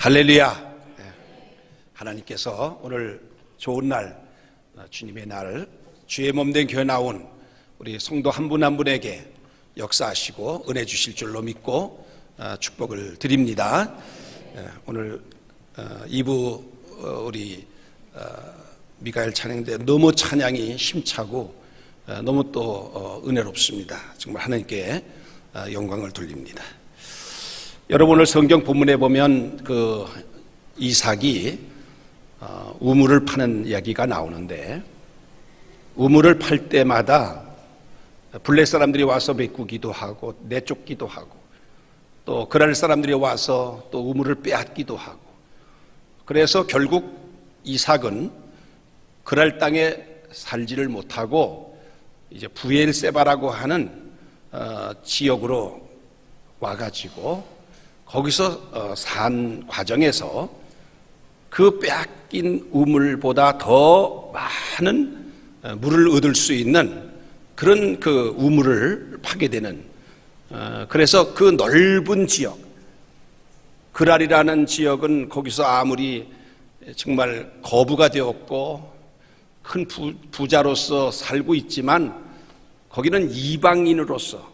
할렐루야. 하나님께서 오늘 좋은 날, 주님의 날, 주의 몸된 교회 나온 우리 성도 한 분 한 분에게 역사하시고 은혜 주실 줄로 믿고 축복을 드립니다. 오늘 2부 우리 미가엘 찬양대 너무 찬양이 힘차고 너무 또 은혜롭습니다. 정말 하나님께 영광을 돌립니다. 여러분, 오늘 성경 본문에 보면 그 이삭이 우물을 파는 이야기가 나오는데, 우물을 팔 때마다 블레 사람들이 와서 메꾸기도 하고 내쫓기도 하고, 또 그랄 사람들이 와서 또 우물을 빼앗기도 하고, 그래서 결국 이삭은 그랄 땅에 살지를 못하고 이제 부엘세바라고 하는 지역으로 와가지고 거기서 산 과정에서 그 빼앗긴 우물보다 더 많은 물을 얻을 수 있는 그런 그 우물을 파게 되는, 그래서 그 넓은 지역, 그랄이라는 지역은 거기서 아무리 정말 거부가 되었고 큰 부자로서 살고 있지만 거기는 이방인으로서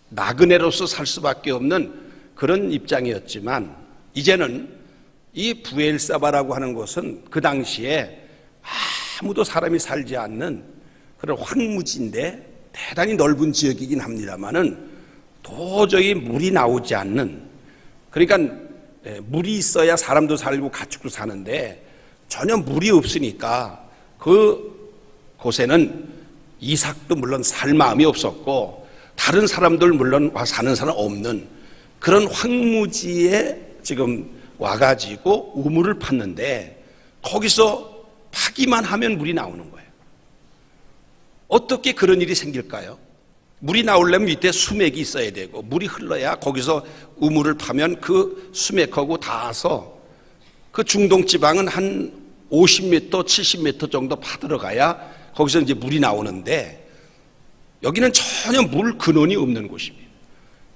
나그네로서 살 수밖에 없는 그런 입장이었지만, 이제는 이 부엘사바라고 하는 곳은 그 당시에 아무도 사람이 살지 않는 그런 황무지인데 대단히 넓은 지역이긴 합니다만은 도저히 물이 나오지 않는, 그러니까 물이 있어야 사람도 살고 가축도 사는데 전혀 물이 없으니까 그 곳에는 이삭도 물론 살 마음이 없었고 다른 사람들 물론 와 사는 사람 없는 그런 황무지에 지금 와가지고 우물을 팠는데, 거기서 파기만 하면 물이 나오는 거예요. 어떻게 그런 일이 생길까요? 물이 나오려면 밑에 수맥이 있어야 되고 물이 흘러야, 거기서 우물을 파면 그 수맥하고 닿아서 그 중동 지방은 한 50m, 70m 정도 파들어가야 거기서 이제 물이 나오는데, 여기는 전혀 물 근원이 없는 곳입니다.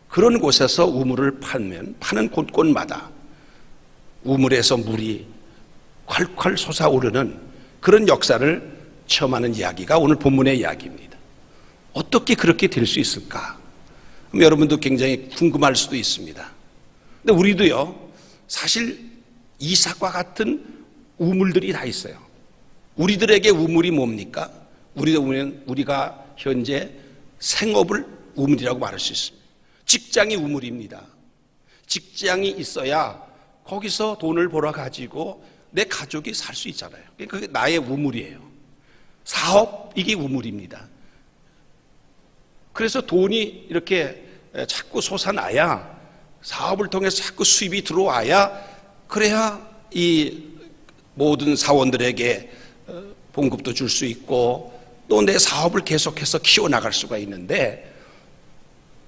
그런 곳에서 우물을 파는 곳곳마다 우물에서 물이 콸콸 솟아오르는 그런 역사를 체험하는 이야기가 오늘 본문의 이야기입니다. 어떻게 그렇게 될 수 있을까? 여러분도 굉장히 궁금할 수도 있습니다. 근데 우리도요, 사실 이삭과 같은 우물들이 다 있어요. 우리들에게 우물이 뭡니까? 우리가 현재 생업을 우물이라고 말할 수 있습니다. 직장이 우물입니다. 직장이 있어야 거기서 돈을 벌어 가지고 내 가족이 살 수 있잖아요. 그게 나의 우물이에요. 사업, 이게 우물입니다. 그래서 돈이 이렇게 자꾸 솟아나야, 사업을 통해서 자꾸 수입이 들어와야, 그래야 이 모든 사원들에게 봉급도 줄 수 있고 또 내 사업을 계속해서 키워나갈 수가 있는데,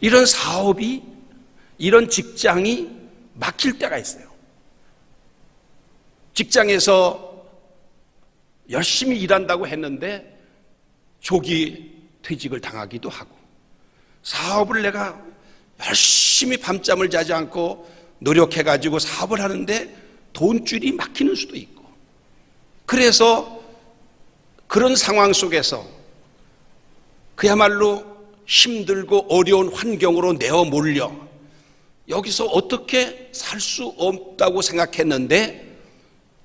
이런 사업이, 이런 직장이 막힐 때가 있어요. 직장에서 열심히 일한다고 했는데 조기 퇴직을 당하기도 하고, 사업을 내가 열심히 밤잠을 자지 않고 노력해가지고 사업을 하는데 돈줄이 막히는 수도 있고, 그래서 그런 상황 속에서 그야말로 힘들고 어려운 환경으로 내어 몰려 여기서 어떻게 살 수 없다고 생각했는데,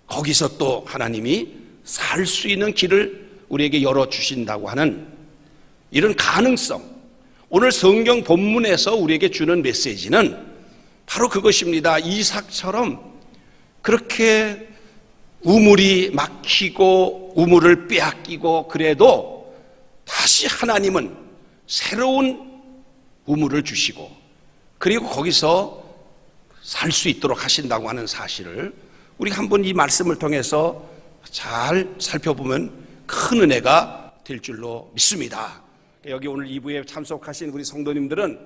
거기서 또 하나님이 살 수 있는 길을 우리에게 열어주신다고 하는 이런 가능성, 오늘 성경 본문에서 우리에게 주는 메시지는 바로 그것입니다. 이삭처럼 그렇게 우물이 막히고 우물을 빼앗기고 그래도 다시 하나님은 새로운 우물을 주시고, 그리고 거기서 살 수 있도록 하신다고 하는 사실을 우리가 한번 이 말씀을 통해서 잘 살펴보면 큰 은혜가 될 줄로 믿습니다. 여기 오늘 2부에 참석하신 우리 성도님들은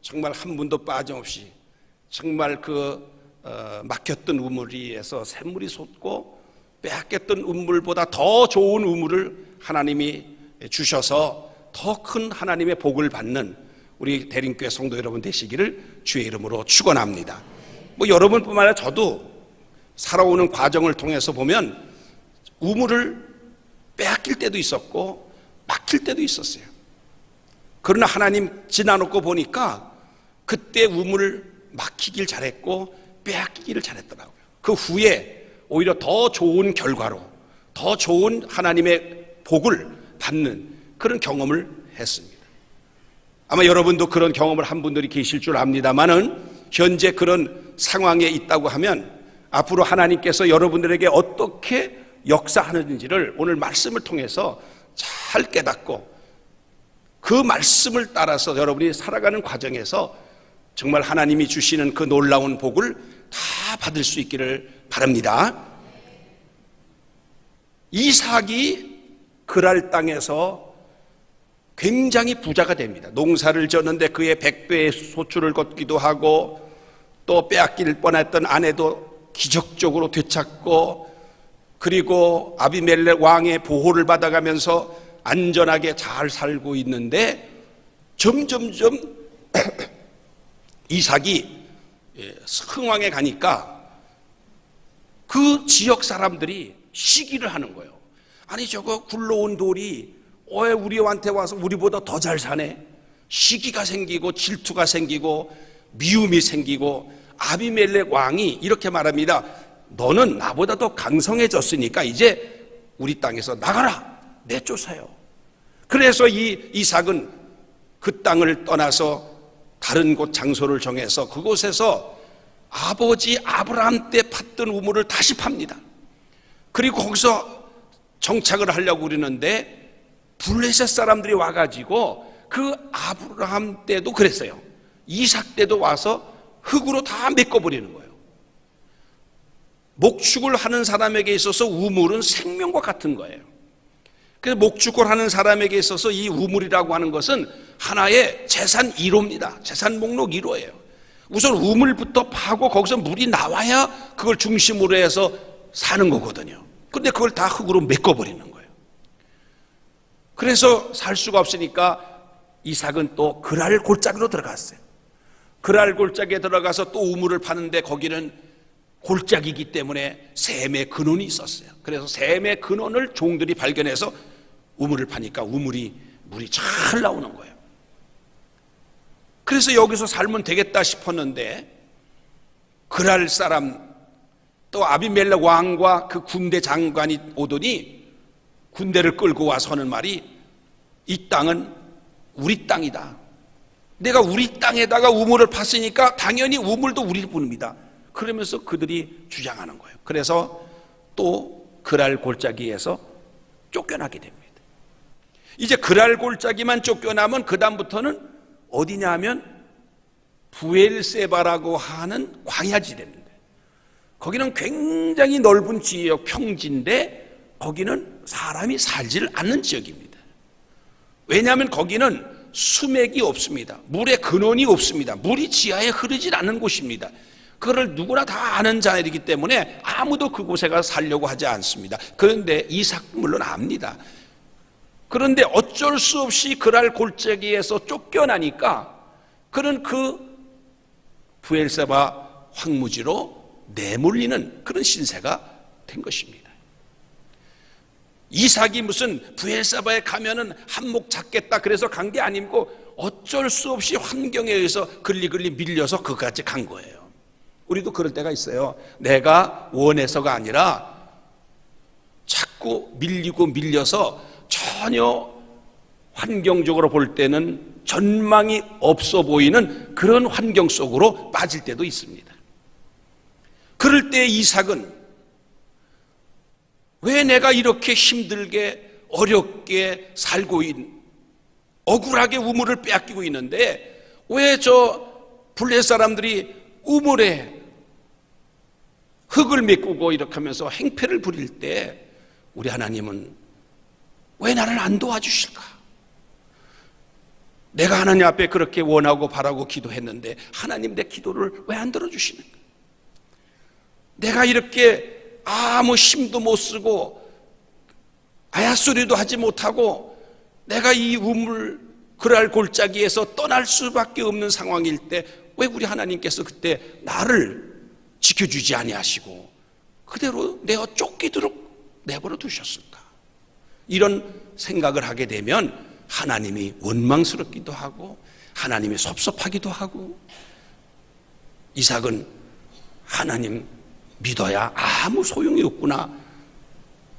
정말 한 분도 빠짐없이 정말 그 막혔던 우물에서 샘물이 솟고 빼앗겼던 우물보다 더 좋은 우물을 하나님이 주셔서 더 큰 하나님의 복을 받는 우리 대림교회 성도 여러분 되시기를 주의 이름으로 축원합니다. 여러분뿐만 아니라 저도 살아오는 과정을 통해서 보면 우물을 빼앗길 때도 있었고 막힐 때도 있었어요. 그러나 하나님 지나놓고 보니까 그때 우물을 막히길 잘했고 빼앗기기를 잘했더라고요. 그 후에 오히려 더 좋은 결과로 더 좋은 하나님의 복을 받는 그런 경험을 했습니다. 아마 여러분도 그런 경험을 한 분들이 계실 줄 압니다만은 현재 그런 상황에 있다고 하면 앞으로 하나님께서 여러분들에게 어떻게 역사하는지를 오늘 말씀을 통해서 잘 깨닫고 그 말씀을 따라서 여러분이 살아가는 과정에서 정말 하나님이 주시는 그 놀라운 복을 다 받을 수 있기를 바랍니다. 이삭이 그랄 땅에서 굉장히 부자가 됩니다. 농사를 졌는데 그의 100배의 소출을 걷기도 하고 또 빼앗길 뻔했던 아내도 기적적으로 되찾고 그리고 아비멜렉 왕의 보호를 받아가면서 안전하게 잘 살고 있는데 점점점 이삭이 흥왕에 가니까 그 지역 사람들이 시기를 하는 거예요. 아니 저거 굴러온 돌이 왜 우리한테 와서 우리보다 더 잘 사네? 시기가 생기고 질투가 생기고 미움이 생기고 아비멜렉 왕이 이렇게 말합니다. 너는 나보다 더 강성해졌으니까 이제 우리 땅에서 나가라, 내쫓아요. 그래서 이 이삭은 그 땅을 떠나서 다른 곳 장소를 정해서 그곳에서 아버지 아브라함 때 팠던 우물을 다시 팝니다. 그리고 거기서 정착을 하려고 그러는데 블레셋 사람들이 와가지고 그 아브라함 때도 그랬어요. 이삭 때도 와서 흙으로 다 메꿔버리는 거예요. 목축을 하는 사람에게 있어서 우물은 생명과 같은 거예요. 그래서 목축을 하는 사람에게 있어서 이 우물이라고 하는 것은 하나의 재산 1호입니다. 재산 목록 1호예요. 우선 우물부터 파고 거기서 물이 나와야 그걸 중심으로 해서 사는 거거든요. 근데 그걸 다 흙으로 메꿔버리는 거예요. 그래서 살 수가 없으니까 이삭은 또 그랄 골짜기로 들어갔어요. 그랄 골짜기에 들어가서 또 우물을 파는데 거기는 골짜기이기 때문에 샘의 근원이 있었어요. 그래서 샘의 근원을 종들이 발견해서 우물을 파니까 물이 잘 나오는 거예요. 그래서 여기서 살면 되겠다 싶었는데 그랄 사람 또 아비멜렉 왕과 그 군대 장관이 오더니 군대를 끌고 와서 하는 말이 이 땅은 우리 땅이다. 내가 우리 땅에다가 우물을 팠으니까 당연히 우물도 우리 분입니다. 그러면서 그들이 주장하는 거예요. 그래서 또 그랄 골짜기에서 쫓겨나게 됩니다. 이제 그랄 골짜기만 쫓겨나면 그 다음부터는 어디냐 하면 부엘세바라고 하는 광야지대입니다. 거기는 굉장히 넓은 지역 평지인데 거기는 사람이 살지를 않는 지역입니다. 왜냐하면 거기는 수맥이 없습니다. 물의 근원이 없습니다. 물이 지하에 흐르질 않는 곳입니다. 그걸 누구나 다 아는 자이기 때문에 아무도 그곳에 가서 살려고 하지 않습니다. 그런데 이삭도 물론 압니다. 그런데 어쩔 수 없이 그랄 골짜기에서 쫓겨나니까 그는 그 부엘세바 황무지로 내몰리는 그런 신세가 된 것입니다. 이삭이 무슨 부엘세바에 가면은 한몫 잡겠다 그래서 간 게 아니고 어쩔 수 없이 환경에 의해서 글리글리 밀려서 그까지 간 거예요. 우리도 그럴 때가 있어요. 내가 원해서가 아니라 자꾸 밀리고 밀려서 전혀 환경적으로 볼 때는 전망이 없어 보이는 그런 환경 속으로 빠질 때도 있습니다. 그럴 때 이삭은 왜 내가 이렇게 힘들게 어렵게 살고 억울하게 우물을 빼앗기고 있는데 왜 저 블레셋 사람들이 우물에 흙을 메꾸고 이렇게 하면서 행패를 부릴 때 우리 하나님은 왜 나를 안 도와주실까? 내가 하나님 앞에 그렇게 원하고 바라고 기도했는데 하나님 내 기도를 왜 안 들어주시는가? 내가 이렇게 아무 힘도 못 쓰고 아야소리도 하지 못하고 내가 이 우물 그랄 골짜기에서 떠날 수밖에 없는 상황일 때 왜 우리 하나님께서 그때 나를 지켜주지 아니하시고 그대로 내어 쫓기도록 내버려 두셨을까? 이런 생각을 하게 되면 하나님이 원망스럽기도 하고 하나님이 섭섭하기도 하고, 이삭은 하나님 믿어야 아무 소용이 없구나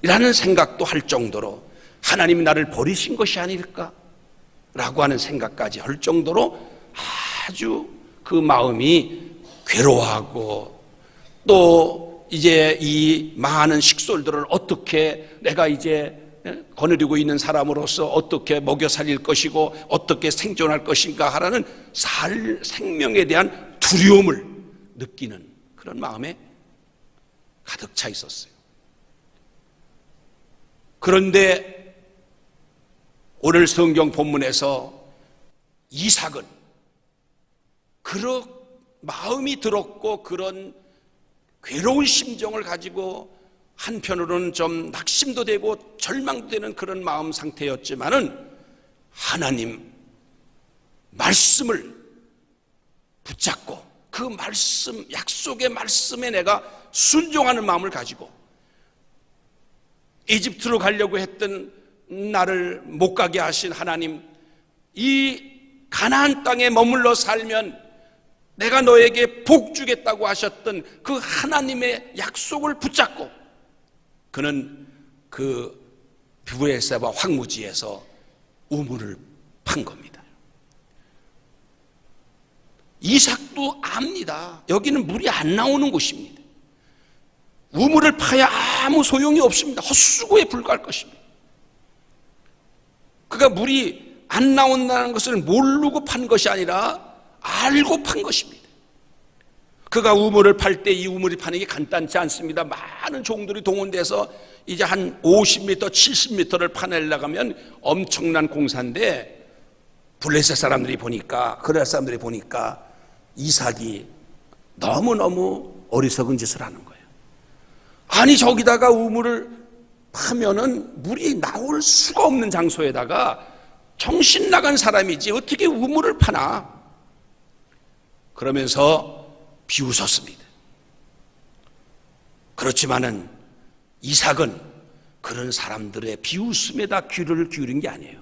라는 생각도 할 정도로 하나님이 나를 버리신 것이 아닐까 라고 하는 생각까지 할 정도로 아주 그 마음이 괴로워하고, 또 이제 이 많은 식솔들을 어떻게 내가 이제 거느리고 있는 사람으로서 어떻게 먹여 살릴 것이고 어떻게 생존할 것인가 하라는 생명에 대한 두려움을 느끼는 그런 마음에 가득 차 있었어요. 그런데 오늘 성경 본문에서 이삭은 그런 마음이 들었고 그런 괴로운 심정을 가지고 한편으로는 좀 낙심도 되고 절망도 되는 그런 마음 상태였지만은 하나님 말씀을 붙잡고 그 말씀, 약속의 말씀에 내가 순종하는 마음을 가지고 이집트로 가려고 했던 나를 못 가게 하신 하나님, 이 가나안 땅에 머물러 살면 내가 너에게 복 주겠다고 하셨던 그 하나님의 약속을 붙잡고 그는 그 브엘세바 황무지에서 우물을 판 겁니다. 이삭도 압니다. 여기는 물이 안 나오는 곳입니다. 우물을 파야 아무 소용이 없습니다. 헛수고에 불과할 것입니다. 그가 물이 안 나온다는 것을 모르고 판 것이 아니라 알고 판 것입니다. 그가 우물을 팔 때 이 우물이 파는 게 간단치 않습니다. 많은 종들이 동원돼서 이제 한 50m, 70m를 파내려고 하면 엄청난 공사인데, 블레셋 사람들이 보니까, 그레스 사람들이 보니까 이삭이 너무너무 어리석은 짓을 하는 거예요. 아니, 저기다가 우물을 파면은 물이 나올 수가 없는 장소에다가 정신 나간 사람이지 어떻게 우물을 파나? 그러면서 비웃었습니다. 그렇지만은 이삭은 그런 사람들의 비웃음에다 귀를 기울인 게 아니에요.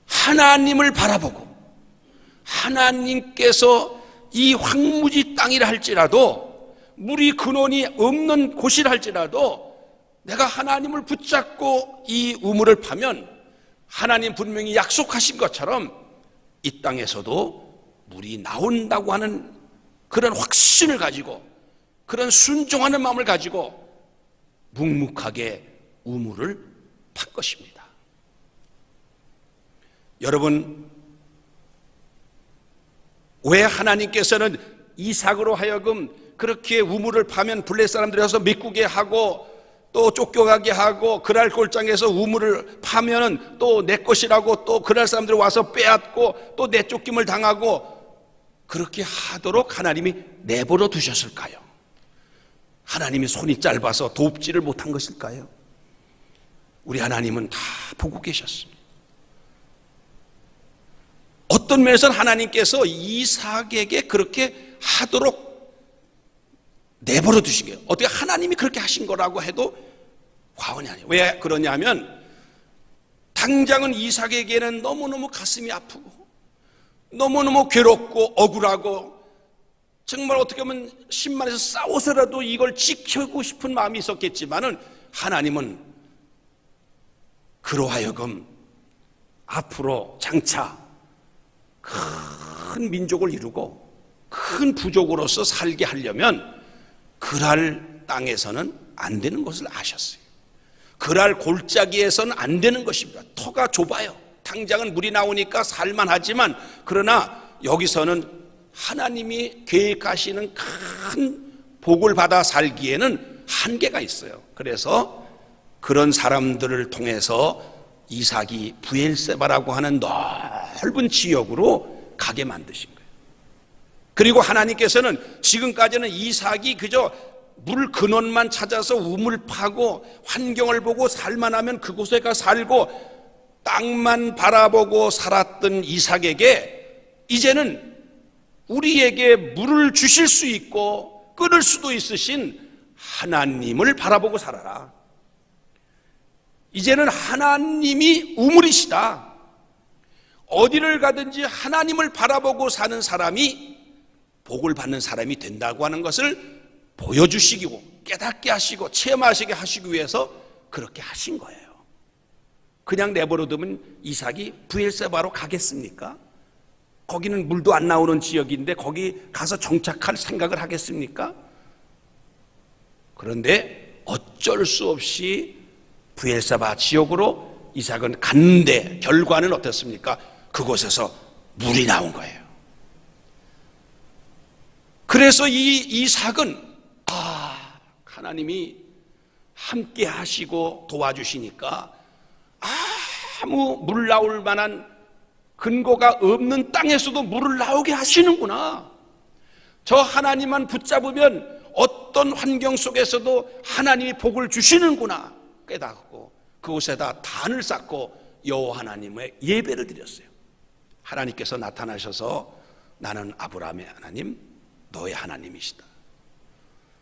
하나님을 바라보고 하나님께서 이 황무지 땅이라 할지라도, 물이 근원이 없는 곳이라 할지라도 내가 하나님을 붙잡고 이 우물을 파면 하나님 분명히 약속하신 것처럼 이 땅에서도 물이 나온다고 하는 그런 확신을 가지고, 그런 순종하는 마음을 가지고 묵묵하게 우물을 판 것입니다. 여러분, 왜 하나님께서는 이삭으로 하여금 그렇게 우물을 파면 블레셋 사람들이 와서 메꾸게 하고 또 쫓겨가게 하고, 그랄 골장에서 우물을 파면은 또 내 것이라고 또 그랄 사람들이 와서 빼앗고 또 내쫓김을 당하고 그렇게 하도록 하나님이 내버려 두셨을까요? 하나님이 손이 짧아서 돕지를 못한 것일까요? 우리 하나님은 다 보고 계셨습니다. 어떤 면에서는 하나님께서 이삭에게 그렇게 하도록 내버려 두신 거예요. 어떻게 하나님이 그렇게 하신 거라고 해도 과언이 아니에요. 왜 그러냐면 당장은 이삭에게는 너무너무 가슴이 아프고 너무너무 괴롭고 억울하고, 정말 어떻게 보면 신만에서 싸워서라도 이걸 지키고 싶은 마음이 있었겠지만은 하나님은 그로 하여금 앞으로 장차 큰 민족을 이루고 큰 부족으로서 살게 하려면 그랄 땅에서는 안 되는 것을 아셨어요. 그랄 골짜기에서는 안 되는 것입니다. 터가 좁아요. 당장은 물이 나오니까 살만하지만, 그러나 여기서는 하나님이 계획하시는 큰 복을 받아 살기에는 한계가 있어요. 그래서 그런 사람들을 통해서 이삭이 브엘세바라고 하는 넓은 지역으로 가게 만드신 거예요. 그리고 하나님께서는 지금까지는 이삭이 그저 물 근원만 찾아서 우물 파고 환경을 보고 살만하면 그곳에 가 살고 땅만 바라보고 살았던 이삭에게 이제는 우리에게 물을 주실 수 있고 끊을 수도 있으신 하나님을 바라보고 살아라. 이제는 하나님이 우물이시다. 어디를 가든지 하나님을 바라보고 사는 사람이 복을 받는 사람이 된다고 하는 것을 보여주시고 깨닫게 하시고 체험하시게 하시기 위해서 그렇게 하신 거예요. 그냥 내버려두면 이삭이 브엘세바로 가겠습니까? 거기는 물도 안 나오는 지역인데 거기 가서 정착할 생각을 하겠습니까? 그런데 어쩔 수 없이 브엘세바 지역으로 이삭은 갔는데 결과는 어떻습니까? 그곳에서 물이 나온 거예요. 그래서 이 이삭은 하나님이 함께 하시고 도와주시니까 아무 물 나올 만한 근거가 없는 땅에서도 물을 나오게 하시는구나. 저 하나님만 붙잡으면 어떤 환경 속에서도 하나님이 복을 주시는구나 깨닫고 그곳에다 단을 쌓고 여호와 하나님의 예배를 드렸어요. 하나님께서 나타나셔서 나는 아브라함의 하나님, 너의 하나님이시다.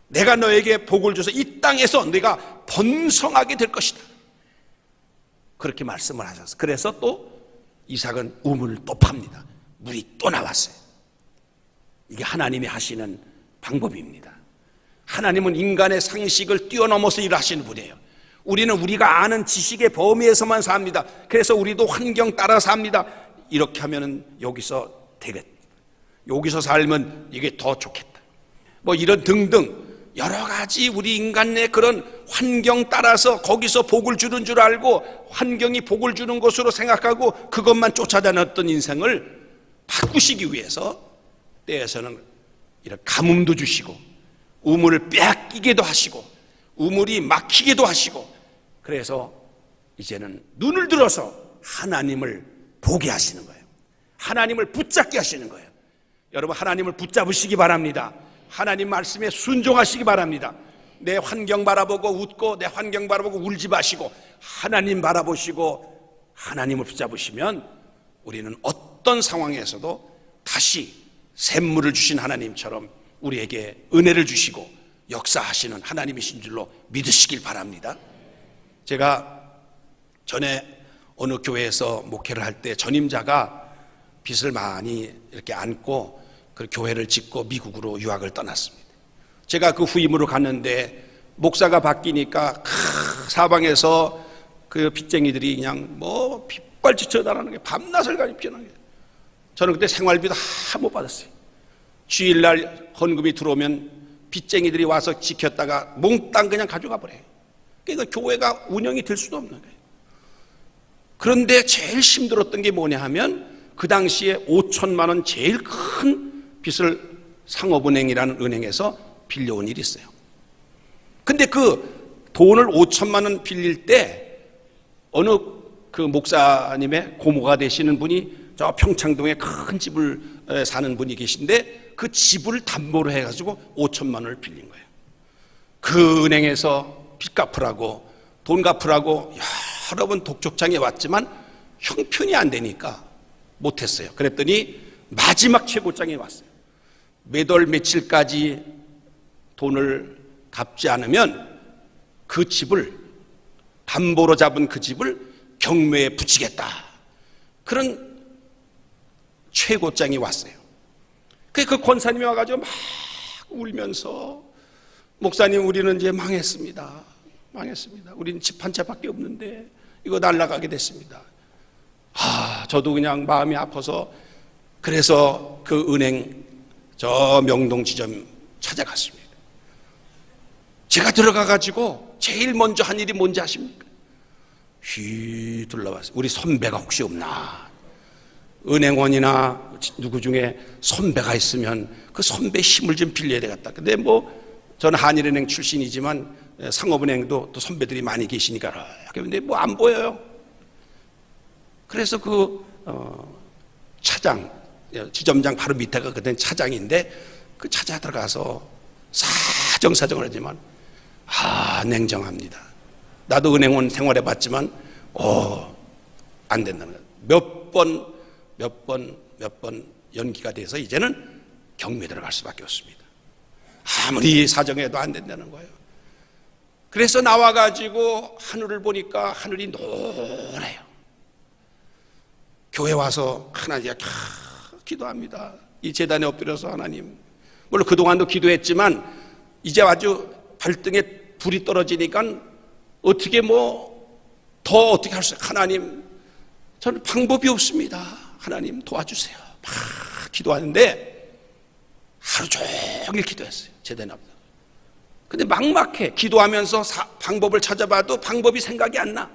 내가 너에게 복을 줘서 이 땅에서 네가 번성하게 될 것이다. 그렇게 말씀을 하셔서 그래서 또 이삭은 우물을 또 팝니다. 물이 또 나왔어요. 이게 하나님이 하시는 방법입니다. 하나님은 인간의 상식을 뛰어넘어서 일하시는 분이에요. 우리는 우리가 아는 지식의 범위에서만 삽니다. 그래서 우리도 환경 따라 삽니다. 이렇게 하면은 여기서 되겠다. 여기서 살면 이게 더 좋겠다. 뭐 이런 등등 여러 가지 우리 인간의 그런 환경 따라서 거기서 복을 주는 줄 알고 환경이 복을 주는 것으로 생각하고 그것만 쫓아다녔던 인생을 바꾸시기 위해서 때에서는 이런 가뭄도 주시고 우물을 빼앗기게도 하시고 우물이 막히기도 하시고 그래서 이제는 눈을 들어서 하나님을 보게 하시는 거예요. 하나님을 붙잡게 하시는 거예요. 여러분 하나님을 붙잡으시기 바랍니다. 하나님 말씀에 순종하시기 바랍니다. 내 환경 바라보고 웃고 내 환경 바라보고 울지 마시고 하나님 바라보시고 하나님을 붙잡으시면 우리는 어떤 상황에서도 다시 샘물을 주신 하나님처럼 우리에게 은혜를 주시고 역사하시는 하나님이신 줄로 믿으시길 바랍니다. 제가 전에 어느 교회에서 목회를 할 때 전임자가 빚을 많이 이렇게 안고 그 교회를 짓고 미국으로 유학을 떠났습니다. 제가 그 후임으로 갔는데 목사가 바뀌니까 사방에서 그 빚쟁이들이 그냥 뭐 빗발치 쳐다라는 게 밤낮을 가리키는 게 저는 그때 생활비도 못 받았어요. 주일날 헌금이 들어오면 빚쟁이들이 와서 지켰다가 몽땅 그냥 가져가 버려요. 그러니까 교회가 운영이 될 수도 없는 거예요. 그런데 제일 힘들었던 게 뭐냐 하면 그 당시에 5천만 원 제일 큰 빚을 상업은행이라는 은행에서 빌려온 일이 있어요. 근데 그 돈을 5천만 원 빌릴 때 어느 그 목사님의 고모가 되시는 분이 저 평창동에 큰 집을 사는 분이 계신데 그 집을 담보로 해가지고 5천만 원을 빌린 거예요. 그 은행에서 빚 갚으라고 돈 갚으라고 여러 번 독촉장에 왔지만 형편이 안 되니까 못했어요. 그랬더니 마지막 최고장에 왔어요. 몇 월 며칠까지 돈을 갚지 않으면 그 집을 담보로 잡은 그 집을 경매에 붙이겠다. 그런 최고장이 왔어요. 그 권사님이 와가지고 막 울면서 목사님 우리는 이제 망했습니다. 우리는 집 한 채밖에 없는데 이거 날아가게 됐습니다. 저도 그냥 마음이 아파서 그래서 그 은행 저 명동 지점 찾아갔습니다. 제가 들어가가지고 제일 먼저 한 일이 뭔지 아십니까? 둘러봤어요. 우리 선배가 혹시 없나? 은행원이나 누구 중에 선배가 있으면 그 선배 힘을 좀 빌려야 되겠다. 근데 뭐 저는 한일은행 출신이지만 상업은행도 또 선배들이 많이 계시니까 근데 뭐 안 보여요. 그래서 그 차장 지점장 바로 밑에가 그땐 차장인데 그 찾아 들어가서 사정을 하지만 냉정합니다. 나도 은행원 생활해 봤지만 안 된다는 거예요. 몇 번 연기가 돼서 이제는 경매 들어갈 수밖에 없습니다. 아무리 사정해도 안 된다는 거예요. 그래서 나와가지고 하늘을 보니까 하늘이 노래요. 교회 와서 하나님 기도합니다. 이 제단에 엎드려서 하나님, 물론 그동안도 기도했지만 이제 아주 발등에 불이 떨어지니까 어떻게 더 어떻게 할 수 있어요. 하나님, 저는 방법이 없습니다. 하나님 도와주세요. 막 기도하는데 하루 종일 기도했어요. 제단에 엎드려. 근데 막막해. 기도하면서 방법을 찾아봐도 방법이 생각이 안 나.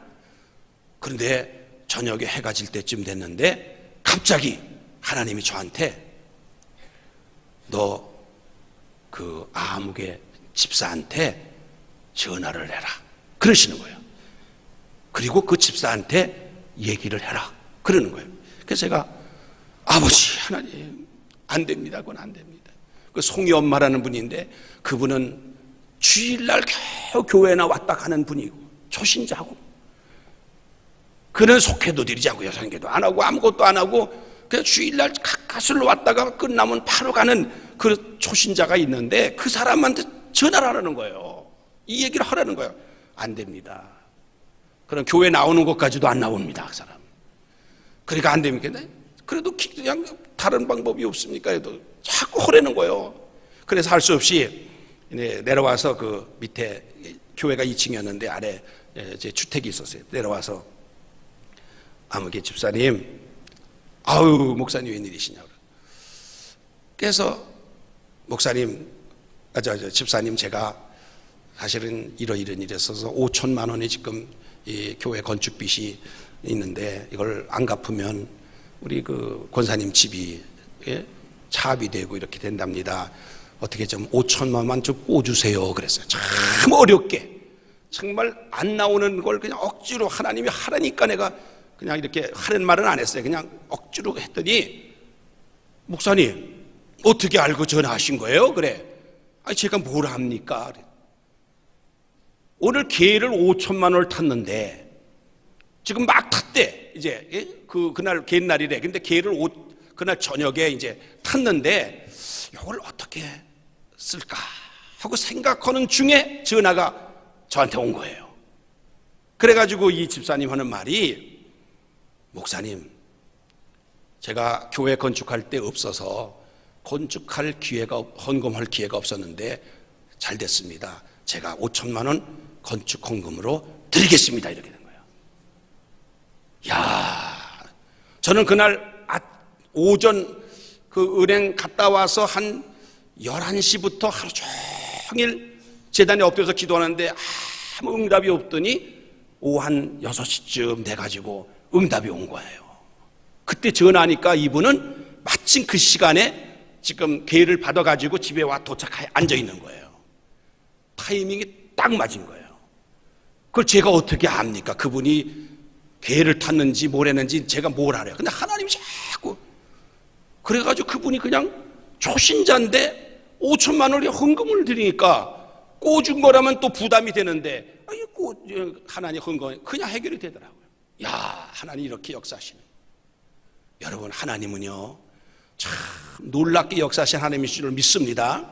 그런데 저녁에 해가 질 때쯤 됐는데 갑자기 하나님이 저한테 너 그 아무개 집사한테 전화를 해라 그러시는 거예요. 그리고 그 집사한테 얘기를 해라 그러는 거예요. 그래서 제가 아버지 하나님 안 됩니다. 그건 안 됩니다. 그 송이 엄마라는 분인데 그분은 주일날 겨우 교회나 왔다 가는 분이고 초신자고, 그는 속회도 드리지 않고 여성회도 안 하고 아무것도 안 하고 그냥 주일날 가까스로 왔다가 끝나면 바로 가는 그 초신자가 있는데 그 사람한테 전화를 하라는 거예요. 이 얘기를 하라는 거예요. 안 됩니다. 그럼 교회 나오는 것까지도 안 나옵니다. 그 사람. 그러니까 안 됩니까? 그래도 그냥 다른 방법이 없습니까? 해도 자꾸 하라는 거예요. 그래서 할 수 없이 내려와서 그 밑에 교회가 2층이었는데 아래 제 주택이 있었어요. 내려와서 아무개 집사님, 아유 목사님 웬일이시냐고. 그래서 목사님, 집사님 제가 사실은 이런 일이 있어서 5천만 원이 지금 이 교회 건축 빚이 있는데 이걸 안 갚으면 우리 그 권사님 집이 차압이 되고 이렇게 된답니다. 어떻게 좀 5천만 원만 좀 꿔주세요. 그랬어요. 참 어렵게. 정말 안 나오는 걸 그냥 억지로 하나님이 하라니까 내가 그냥 이렇게 하는 말은 안 했어요. 그냥 억지로 했더니 목사님 어떻게 알고 전화하신 거예요? 그래. 아니 제가 뭘 합니까? 그래. 오늘 개를 5천만 원을 탔는데 지금 막 탔대. 이제 그날 개날이래. 근데 개를 그날 저녁에 이제 탔는데 이걸 어떻게 쓸까 하고 생각하는 중에 전화가 저한테 온 거예요. 그래가지고 이 집사님 하는 말이, 목사님 제가 교회 건축할 때 없어서 건축할 기회가, 헌금할 기회가 없었는데 잘 됐습니다. 제가 5천만 원 건축 헌금으로 드리겠습니다. 이렇게 된 거예요. 야, 저는 그날 오전 그 은행 갔다 와서 한 11시부터 하루 종일 제단에 엎드려서 기도하는데 아무 응답이 없더니 오후 한 6시쯤 돼가지고 응답이 온 거예요. 그때 전화하니까 이분은 마침 그 시간에 지금 계를 받아가지고 집에 와 도착해 앉아 있는 거예요. 타이밍이 딱 맞은 거예요. 그걸 제가 어떻게 압니까? 그분이 계를 탔는지 뭘 했는지 제가 뭘 알아요. 근데 하나님이 자꾸 그래가지고 그분이 그냥 초신자인데 5천만 원의 헌금을 드리니까 꿔준 거라면 또 부담이 되는데 하나님 헌금 그냥 해결이 되더라고요. 야, 하나님 이렇게 역사하시는. 여러분, 하나님은요 참 놀랍게 역사하신 하나님이신 줄 믿습니다.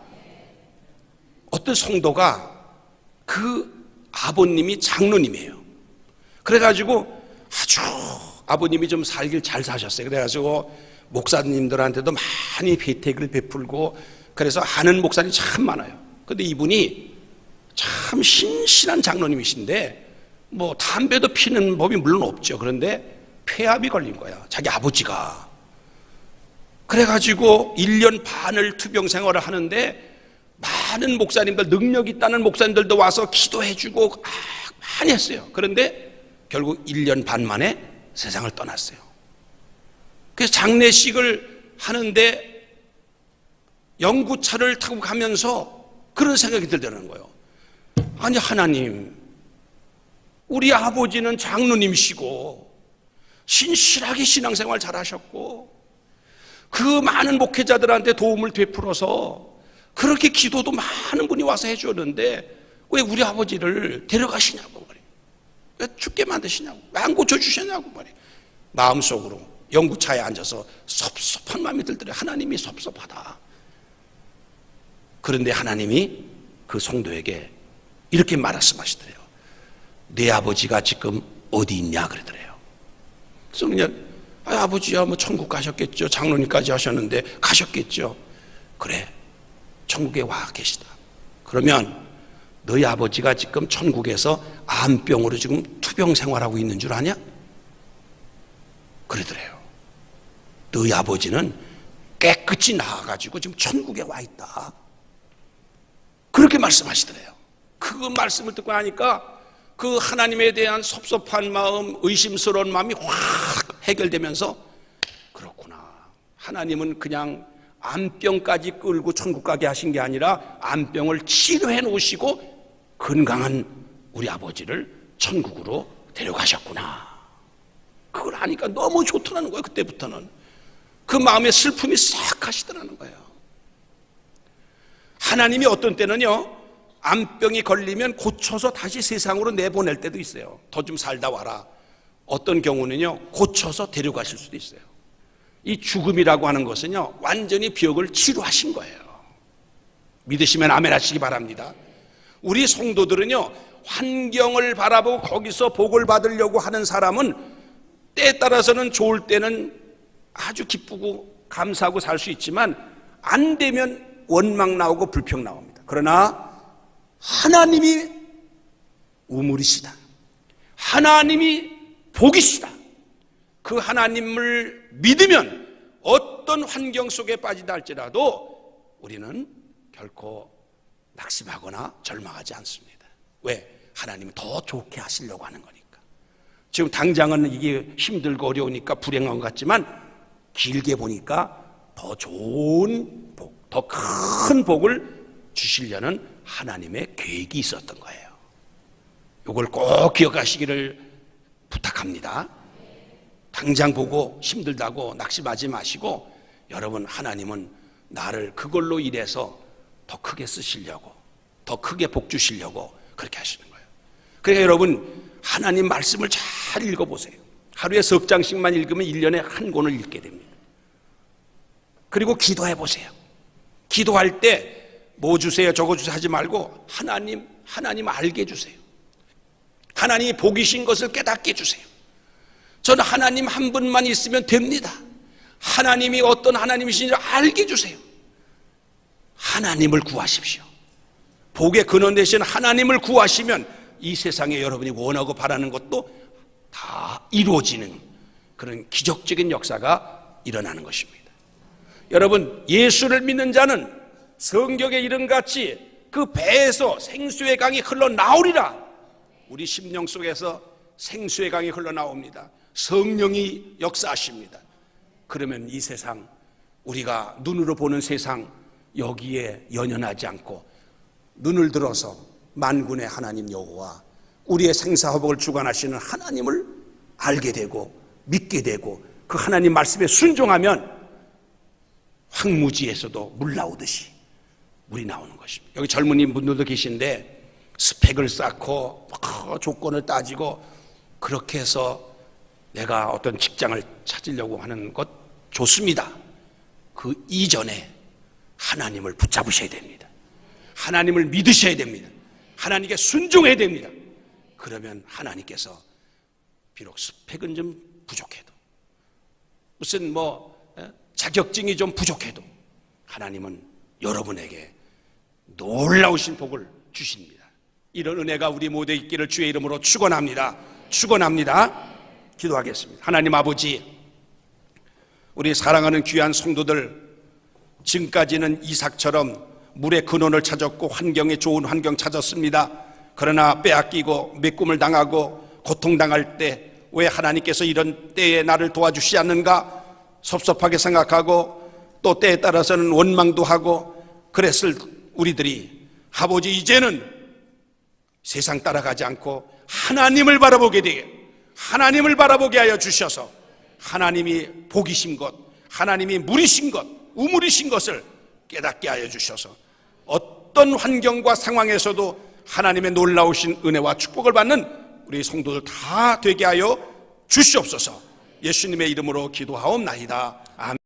어떤 성도가 그 아버님이 장로님이에요. 그래가지고 아주 아버님이 좀 살길 잘 사셨어요. 그래가지고 목사님들한테도 많이 혜택을 베풀고 그래서 아는 목사님이 참 많아요. 근데 이분이 참 신실한 장로님이신데 뭐 담배도 피는 법이 물론 없죠. 그런데 폐암이 걸린 거야, 자기 아버지가. 그래가지고 1년 반을 투병 생활을 하는데 많은 목사님들, 능력 있다는 목사님들도 와서 기도해주고 많이 했어요. 그런데 결국 1년 반 만에 세상을 떠났어요. 그래서 장례식을 하는데 연구차를 타고 가면서 그런 생각이 들더라는 거예요. 아니 하나님, 우리 아버지는 장로님이시고 신실하게 신앙생활 잘하셨고 그 많은 목회자들한테 도움을 베풀어서 그렇게 기도도 많은 분이 와서 해주었는데 왜 우리 아버지를 데려가시냐고 말이에요. 왜 죽게 만드시냐고, 왜 안 고쳐주셨냐고 말이에요. 마음속으로 연구차에 앉아서 섭섭한 마음이 들더래요. 하나님이 섭섭하다. 그런데 하나님이 그 성도에게 이렇게 말씀하시더래요. 내 아버지가 지금 어디 있냐 그러더래요. 그래서 그냥 아버지야 뭐 천국 가셨겠죠. 장로님까지 하셨는데 가셨겠죠. 그래, 천국에 와 계시다. 그러면 너희 아버지가 지금 천국에서 암병으로 지금 투병 생활하고 있는 줄 아냐? 그러더래요. 너희 아버지는 깨끗이 나아가지고 지금 천국에 와 있다. 그렇게 말씀하시더래요. 그 말씀을 듣고 나니까 그 하나님에 대한 섭섭한 마음, 의심스러운 마음이 확 해결되면서 그렇구나. 하나님은 그냥 암병까지 끌고 천국 가게 하신 게 아니라 암병을 치료해 놓으시고 건강한 우리 아버지를 천국으로 데려가셨구나. 그걸 아니까 너무 좋더라는 거예요. 그때부터는 그 마음의 슬픔이 싹 가시더라는 거예요. 하나님이 어떤 때는요, 암병이 걸리면 고쳐서 다시 세상으로 내보낼 때도 있어요. 더 좀 살다 와라. 어떤 경우는요, 고쳐서 데려가실 수도 있어요. 이 죽음이라고 하는 것은요, 완전히 병을 치료하신 거예요. 믿으시면 아멘 하시기 바랍니다. 우리 성도들은요, 환경을 바라보고 거기서 복을 받으려고 하는 사람은 때에 따라서는 좋을 때는 아주 기쁘고 감사하고 살 수 있지만 안 되면 원망 나오고 불평 나옵니다. 그러나 하나님이 우물이시다. 하나님이 복이시다. 그 하나님을 믿으면 어떤 환경 속에 빠지다 할지라도 우리는 결코 낙심하거나 절망하지 않습니다. 왜? 하나님은 더 좋게 하시려고 하는 거니까. 지금 당장은 이게 힘들고 어려우니까 불행한 것 같지만 길게 보니까 더 좋은 복, 더 큰 복을 주시려는 하나님의 계획이 있었던 거예요. 이걸 꼭 기억하시기를 부탁합니다. 당장 보고 힘들다고 낙심하지 마시고, 여러분, 하나님은 나를 그걸로 인해서 더 크게 쓰시려고, 더 크게 복 주시려고 그렇게 하시는 거예요. 그러니까 여러분, 하나님 말씀을 잘 읽어보세요. 하루에 석 장씩만 읽으면 1년에 한 권을 읽게 됩니다. 그리고 기도해 보세요. 기도할 때 뭐 주세요 저거 주세요 하지 말고 하나님 알게 해주세요. 하나님이 복이신 것을 깨닫게 해주세요. 저는 하나님 한 분만 있으면 됩니다. 하나님이 어떤 하나님이신지 알게 해주세요. 하나님을 구하십시오. 복의 근원 되신 하나님을 구하시면 이 세상에 여러분이 원하고 바라는 것도 다 이루어지는 그런 기적적인 역사가 일어나는 것입니다. 여러분, 예수를 믿는 자는 성경의 이름같이 그 배에서 생수의 강이 흘러나오리라. 우리 심령 속에서 생수의 강이 흘러나옵니다. 성령이 역사하십니다. 그러면 이 세상, 우리가 눈으로 보는 세상, 여기에 연연하지 않고 눈을 들어서 만군의 하나님 여호와, 우리의 생사화복을 주관하시는 하나님을 알게 되고 믿게 되고 그 하나님 말씀에 순종하면 황무지에서도 물 나오듯이 물이 나오는 것입니다. 여기 젊은 분들도 계신데 스펙을 쌓고 조건을 따지고 그렇게 해서 내가 어떤 직장을 찾으려고 하는 것 좋습니다. 그 이전에 하나님을 붙잡으셔야 됩니다. 하나님을 믿으셔야 됩니다. 하나님께 순종해야 됩니다. 그러면 하나님께서 비록 스펙은 좀 부족해도, 무슨 자격증이 좀 부족해도 하나님은 여러분에게 놀라우신 복을 주십니다. 이런 은혜가 우리 모두에 있기를 주의 이름으로 축원합니다. 축원합니다. 기도하겠습니다. 하나님 아버지, 우리 사랑하는 귀한 성도들, 지금까지는 이삭처럼 물의 근원을 찾았고 환경에 좋은 환경 찾았습니다. 그러나 빼앗기고 메꿈을 당하고 고통당할 때 왜 하나님께서 이런 때에 나를 도와주시지 않는가 섭섭하게 생각하고 또 때에 따라서는 원망도 하고 그랬을 우리들이, 아버지, 이제는 세상 따라가지 않고 하나님을 바라보게 되게, 하나님을 바라보게 하여 주셔서 하나님이 복이신 것, 하나님이 물이신 것, 우물이신 것을 깨닫게 하여 주셔서 어떤 환경과 상황에서도 하나님의 놀라우신 은혜와 축복을 받는 우리 성도들 다 되게 하여 주시옵소서. 예수님의 이름으로 기도하옵나이다. 아멘.